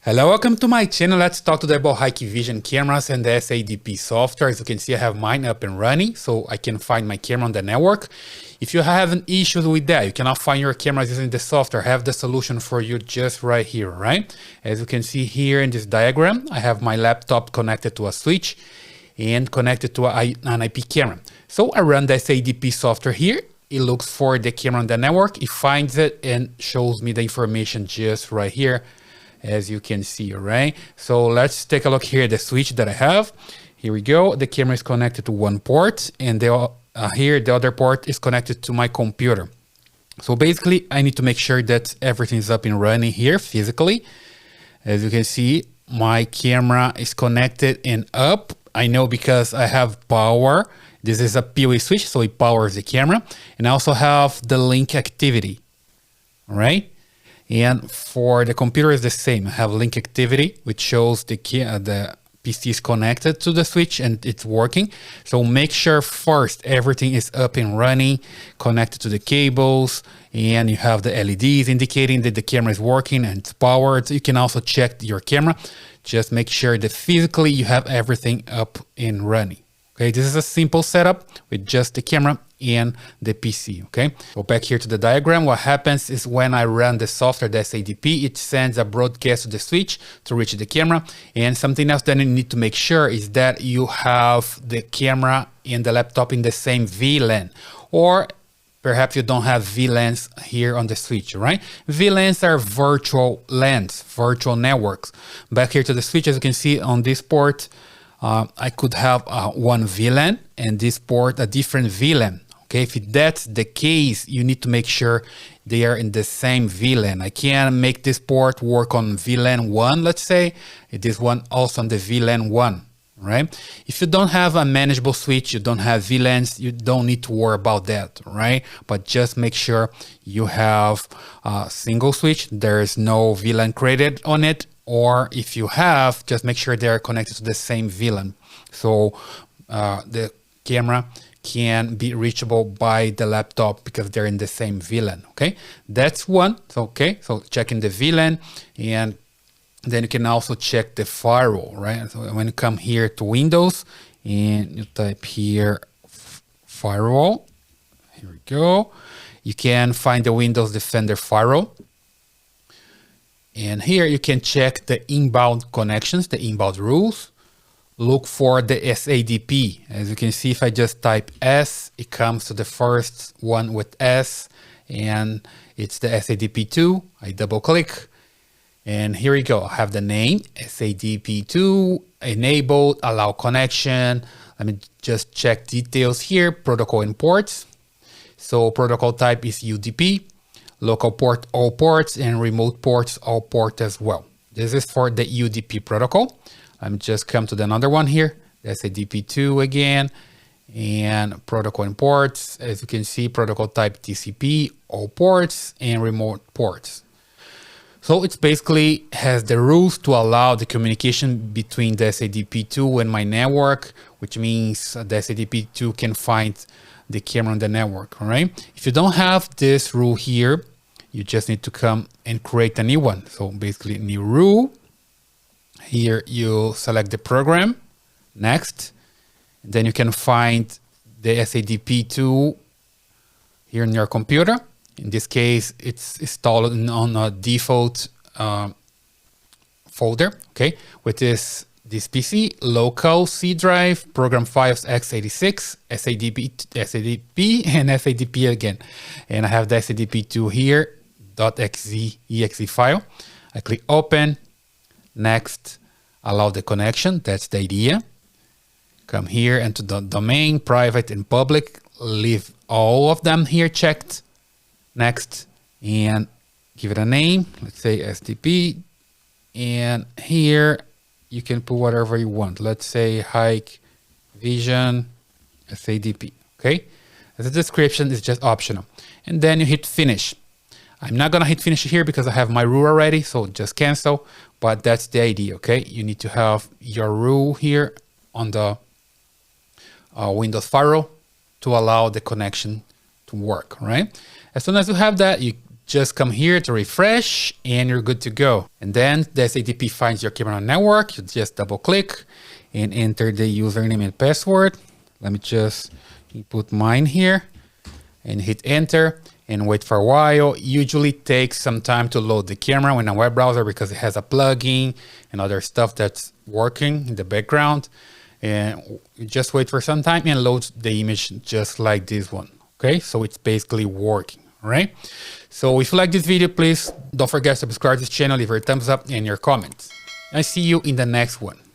Hello, welcome to my channel. Let's talk today about Hikvision cameras and the SADP software. As you can see, I have mine up and running, so I can find my camera on the network. If you have an issue with that, you cannot find your cameras using the software, I have the solution for you just right here, right? As you can see here in this diagram, I have my laptop connected to a switch and connected to an IP camera. So I run the SADP software here. It looks for the camera on the network, it finds it and shows me the information just right here, as you can see, right? So let's take a look here at the switch that I have. Here we go. The camera is connected to one port, and here the other port is connected to my computer. So basically, I need to make sure that everything's up and running here physically. As you can see, my camera is connected and up. I know because I have power. This is a PoE switch, so it powers the camera. And I also have the link activity, right? And for the computer is the same. I have link activity, which shows the PC is connected to the switch and it's working. So make sure first everything is up and running, connected to the cables, and you have the LEDs indicating that the camera is working and it's powered. You can also check your camera. Just make sure that physically you have everything up and running. Okay, this is a simple setup with just the camera and the PC, okay? So back here to the diagram, what happens is when I run the software, the SADP, it sends a broadcast to the switch to reach the camera. And something else that you need to make sure is that you have the camera and the laptop in the same VLAN, or perhaps you don't have VLANs here on the switch, right? VLANs are virtual LANs, virtual networks. Back here to the switch, as you can see on this port, I could have one VLAN and this port a different VLAN. Okay, if that's the case, you need to make sure they are in the same VLAN. I can make this port work on VLAN 1, let's say, this one also on the VLAN 1, right? If you don't have a manageable switch, you don't have VLANs, you don't need to worry about that, right? But just make sure you have a single switch, there is no VLAN created on it, or if you have, just make sure they're connected to the same VLAN. So the camera can be reachable by the laptop because they're in the same VLAN, okay? That's one, so, okay? So checking the VLAN, and then you can also check the firewall, right? So when you come here to Windows and you type here firewall, here we go. You can find the Windows Defender firewall. And here you can check the inbound connections, the inbound rules. Look for the SADP. As you can see, if I just type S, it comes to the first one with S, and it's the SADP2. I double click, and here we go. I have the name, SADP2, enabled, allow connection. Let me just check details here, protocol and ports. So protocol type is UDP. Local port, all ports, and remote ports, all ports as well. This is for the UDP protocol. Let me just come to the another one here, SADP2 again, and protocol and ports. As you can see, protocol type TCP, all ports, and remote ports. So it basically has the rules to allow the communication between the SADP2 and my network, which means the SADP2 can find the camera on the network, all right? If you don't have this rule here, you just need to come and create a new one. So basically new rule. Here you select the program, next. Then you can find the SADP2 here in your computer. In this case, it's installed on a default folder, okay? With this PC, local C drive, program files x86, SADP, and SADP again. And I have the SADP2 here, .exe file. I click open, next, allow the connection, that's the idea. Come here and to the domain, private and public, leave all of them here checked. Next, and give it a name, let's say STP, and here you can put whatever you want. Let's say Hikvision SADP, okay? As a description, it's just optional. And then you hit finish. I'm not gonna hit finish here because I have my rule already, so just cancel, but that's the idea, okay? You need to have your rule here on the Windows firewall to allow the connection to work, right? As soon as you have that, you just come here to refresh and you're good to go. And then the SADP finds your camera network. You just double click and enter the username and password. Let me just input mine here and hit enter and wait for a while. Usually takes some time to load the camera in a web browser because it has a plugin and other stuff that's working in the background. And just wait for some time and load the image just like this one. Okay, so it's basically working. All right. So if you like this video, please don't forget to subscribe to this channel, leave your thumbs up and your comments. I see you in the next one.